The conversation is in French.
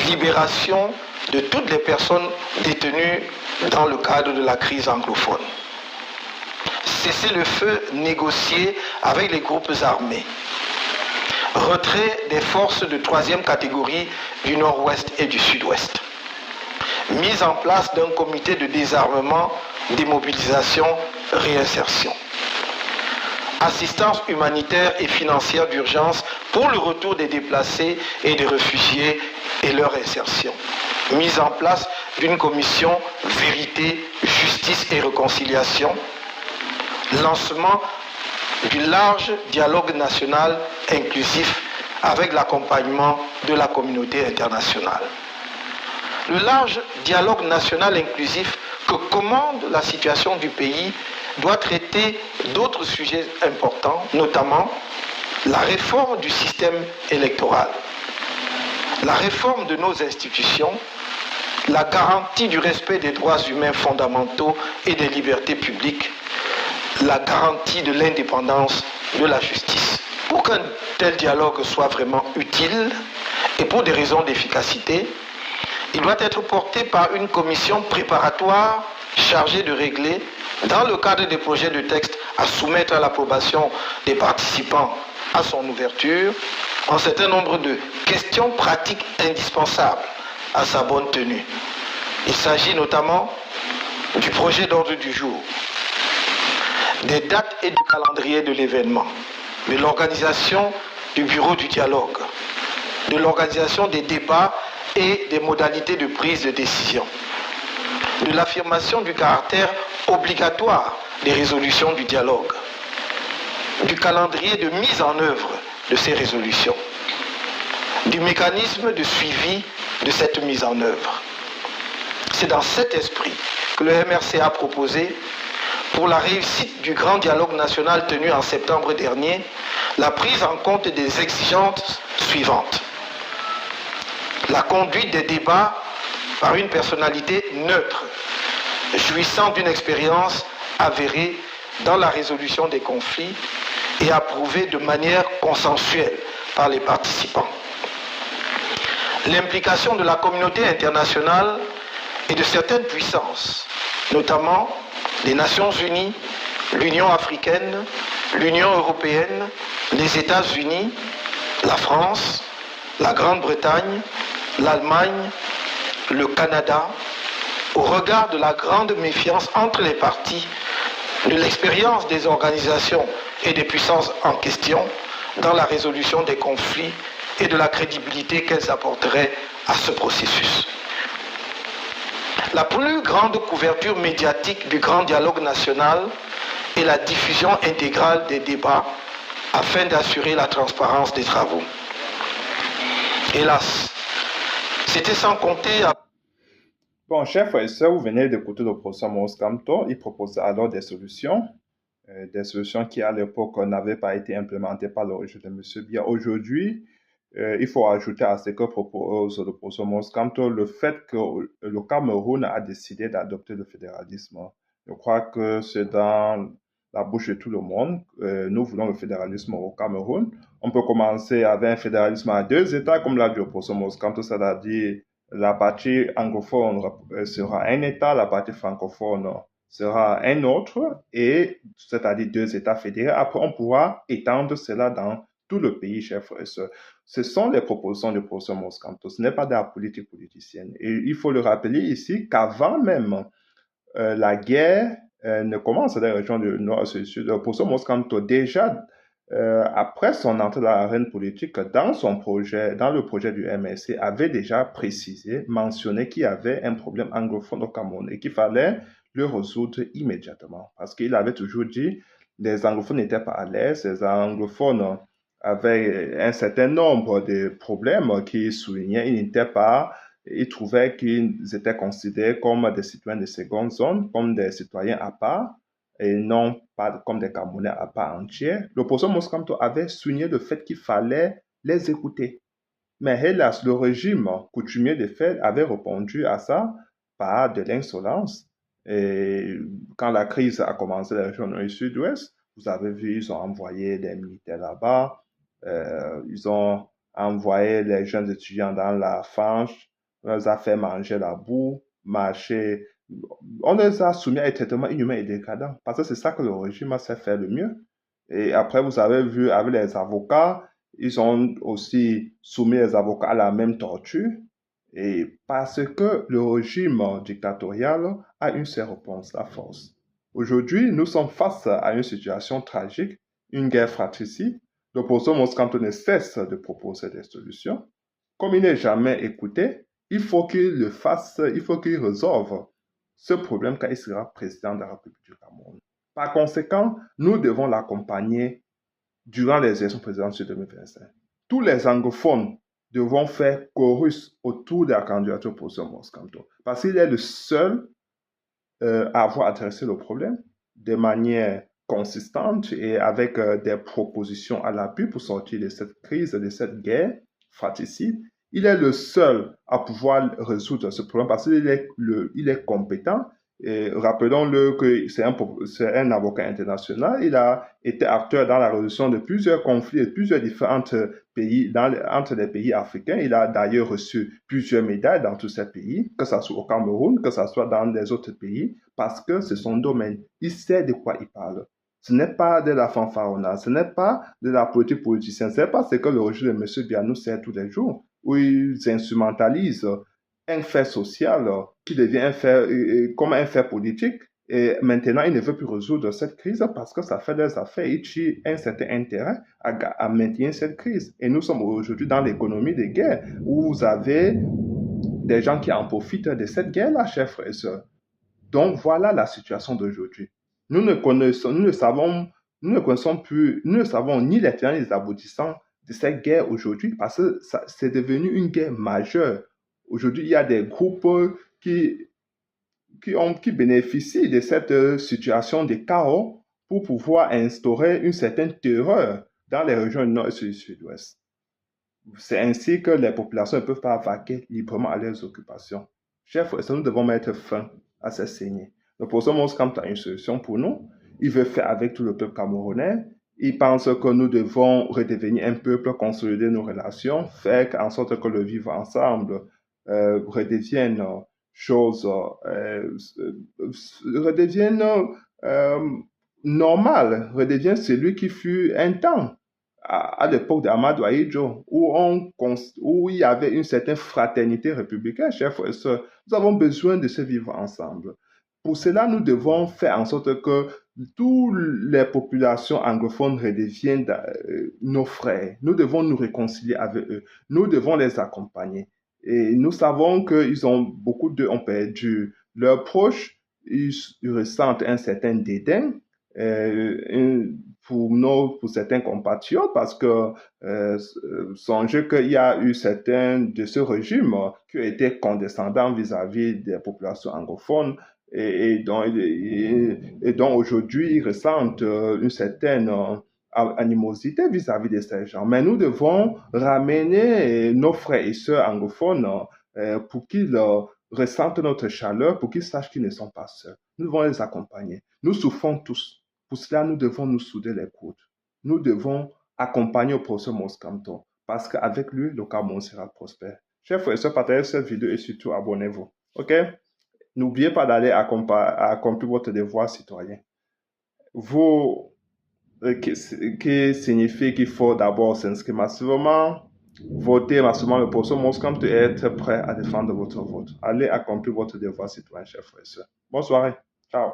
libération de toutes les personnes détenues dans le cadre de la crise anglophone. Cessez-le-feu négocié avec les groupes armés. Retrait des forces de troisième catégorie du Nord-Ouest et du Sud-Ouest. Mise en place d'un comité de désarmement, démobilisation, réinsertion. Assistance humanitaire et financière d'urgence pour le retour des déplacés et des réfugiés et leur insertion. Mise en place d'une commission vérité, justice et réconciliation. Lancement du large dialogue national inclusif avec l'accompagnement de la communauté internationale. Le large dialogue national inclusif que commande la situation du pays doit traiter d'autres sujets importants, notamment la réforme du système électoral, la réforme de nos institutions, la garantie du respect des droits humains fondamentaux et des libertés publiques, la garantie de l'indépendance de la justice. Pour qu'un tel dialogue soit vraiment utile et pour des raisons d'efficacité, il doit être porté par une commission préparatoire chargée de régler, dans le cadre des projets de texte à soumettre à l'approbation des participants à son ouverture, un certain nombre de questions pratiques indispensables à sa bonne tenue. Il s'agit notamment du projet d'ordre du jour, des dates et du calendrier de l'événement, de l'organisation du bureau du dialogue, de l'organisation des débats et des modalités de prise de décision, de l'affirmation du caractère obligatoire des résolutions du dialogue, du calendrier de mise en œuvre de ces résolutions, du mécanisme de suivi de cette mise en œuvre. C'est dans cet esprit que le MRC a proposé, pour la réussite du grand dialogue national tenu en septembre dernier, la prise en compte des exigences suivantes. La conduite des débats par une personnalité neutre, jouissant d'une expérience avérée dans la résolution des conflits et approuvée de manière consensuelle par les participants. L'implication de la communauté internationale et de certaines puissances, notamment les Nations Unies, l'Union africaine, l'Union européenne, les États-Unis, la France, la Grande-Bretagne, l'Allemagne, le Canada, au regard de la grande méfiance entre les parties, de l'expérience des organisations et des puissances en question dans la résolution des conflits et de la crédibilité qu'elles apporteraient à ce processus. La plus grande couverture médiatique du grand dialogue national est la diffusion intégrale des débats afin d'assurer la transparence des travaux. Hélas, c'était sans compter... Bon, chers frères et sœurs, vous venez d'écouter le professeur Maurice Kamto. Il proposait alors des solutions qui à l'époque n'avaient pas été implémentées par le régime de M. Biya. Aujourd'hui, il faut ajouter à ce que propose le professeur Maurice Kamto le fait que le Cameroun a décidé d'adopter le fédéralisme. Je crois que c'est dans la bouche de tout le monde. Nous voulons le fédéralisme au Cameroun. On peut commencer avec un fédéralisme à deux États, comme l'a dit le professeur Maurice Kamto, c'est-à-dire la partie anglophone sera un État, la partie francophone sera un autre, et c'est-à-dire deux États fédérés. Après, on pourra étendre cela dans tout le pays, chers frères et sœurs. Ce sont les propositions du professeur Maurice Kamto, ce n'est pas de la politique politicienne. Et il faut le rappeler ici qu'avant même la guerre ne commence dans les régions du Nord et du Sud, le professeur Maurice Kamto, déjà après son entrée dans l'arène politique, dans le projet du MRC, avait déjà précisé, mentionné qu'il y avait un problème anglophone au Cameroun et qu'il fallait le résoudre immédiatement. Parce qu'il avait toujours dit les anglophones n'étaient pas à l'aise, les anglophones avaient un certain nombre de problèmes qu'ils soulignaient, ils trouvaient qu'ils étaient considérés comme des citoyens de seconde zone, comme des citoyens à part, et non pas comme des Camerounais à part entière. Le professeur Maurice Kamto avait souligné le fait qu'il fallait les écouter. Mais hélas, le régime coutumier des faits avait répondu à ça par de l'insolence. Et quand la crise a commencé dans la région du Sud-Ouest, vous avez vu, ils ont envoyé des militaires là-bas, ils ont envoyé les jeunes étudiants dans la fange les a fait manger la boue, marcher. On les a soumis à un traitement inhumain et dégradant. Parce que c'est ça que le régime sait faire le mieux. Et après, vous avez vu avec les avocats, ils ont aussi soumis les avocats à la même torture. Et parce que le régime dictatorial a une seule réponse, la force. Aujourd'hui, nous sommes face à une situation tragique, une guerre fratricide. L'opposant Moscanto ne cesse de proposer des solutions. Comme il n'est jamais écouté, il faut qu'il le fasse, il faut qu'il résolve ce problème quand il sera président de la République du Cameroun. Par conséquent, nous devons l'accompagner durant les élections présidentielles 2025. Tous les anglophones devront faire chorus autour de la candidature pour ce Moscanto, parce qu'il est le seul à avoir adressé le problème de manière consistante et avec des propositions à l'appui pour sortir de cette crise, de cette guerre fratricide. Il est le seul à pouvoir résoudre ce problème parce qu'il est compétent. Et rappelons-le que c'est un avocat international. Il a été acteur dans la résolution de plusieurs conflits et plusieurs différents pays, entre les pays africains. Il a d'ailleurs reçu plusieurs médailles dans tous ces pays, que ce soit au Cameroun, que ce soit dans les autres pays, parce que c'est son domaine. Il sait de quoi il parle. Ce n'est pas de la fanfaronnade, ce n'est pas de la politique politicienne, ce n'est pas ce que le régime de M. Biya nous sert tous les jours, où ils instrumentalisent un fait social qui devient un fait, comme un fait politique. Et maintenant, il ne veut plus résoudre cette crise parce que ça fait des affaires. Il tire un certain intérêt à maintenir cette crise. Et nous sommes aujourd'hui dans l'économie de guerre où vous avez des gens qui en profitent de cette guerre-là, chers frères et sœurs. Donc, voilà la situation d'aujourd'hui. Nous ne savons ni les tenants ni les aboutissants de cette guerre aujourd'hui parce que c'est devenu une guerre majeure. Aujourd'hui, il y a des groupes qui bénéficient de cette situation de chaos pour pouvoir instaurer une certaine terreur dans les régions du nord et du sud-ouest. C'est ainsi que les populations ne peuvent pas vaquer librement à leurs occupations. Chers frères, nous devons mettre fin à ces saignées. Le professeur Moscanto a une solution pour nous. Il veut faire avec tout le peuple camerounais. Il pense que nous devons redevenir un peuple, consolider nos relations, faire en sorte que le vivre ensemble redevienne normal, redevienne celui qui fut un temps à l'époque d'Amadou Ahidjo, où il y avait une certaine fraternité républicaine, chers frères et sœurs. Nous avons besoin de se vivre ensemble. Pour cela, nous devons faire en sorte que toutes les populations anglophones redeviennent nos frères. Nous devons nous réconcilier avec eux. Nous devons les accompagner. Et nous savons que beaucoup d'eux ont perdu leurs proches. Ils ressentent un certain dédain pour certains compatriotes parce que songez qu'il y a eu certains de ce régime qui ont été condescendants vis-à-vis des populations anglophones et donc aujourd'hui ils ressentent une certaine animosité vis-à-vis de ces gens. Mais nous devons ramener nos frères et sœurs anglophones pour qu'ils ressentent notre chaleur, pour qu'ils sachent qu'ils ne sont pas seuls. Nous devons les accompagner. Nous souffrons tous. Pour cela, nous devons nous souder les coudes. Nous devons accompagner le professeur Moscanto parce qu'avec lui, le Cameroun sera prospère. Chers frères et sœurs, partagez cette vidéo et surtout abonnez-vous. OK? N'oubliez pas d'aller accomplir votre devoir citoyen. Qui signifie qu'il faut d'abord s'inscrire massivement, voter massivement le professeur Moscanto et être prêt à défendre votre vote. Allez accomplir votre devoir citoyen, chers frères et sœurs. Bonne soirée. Ciao.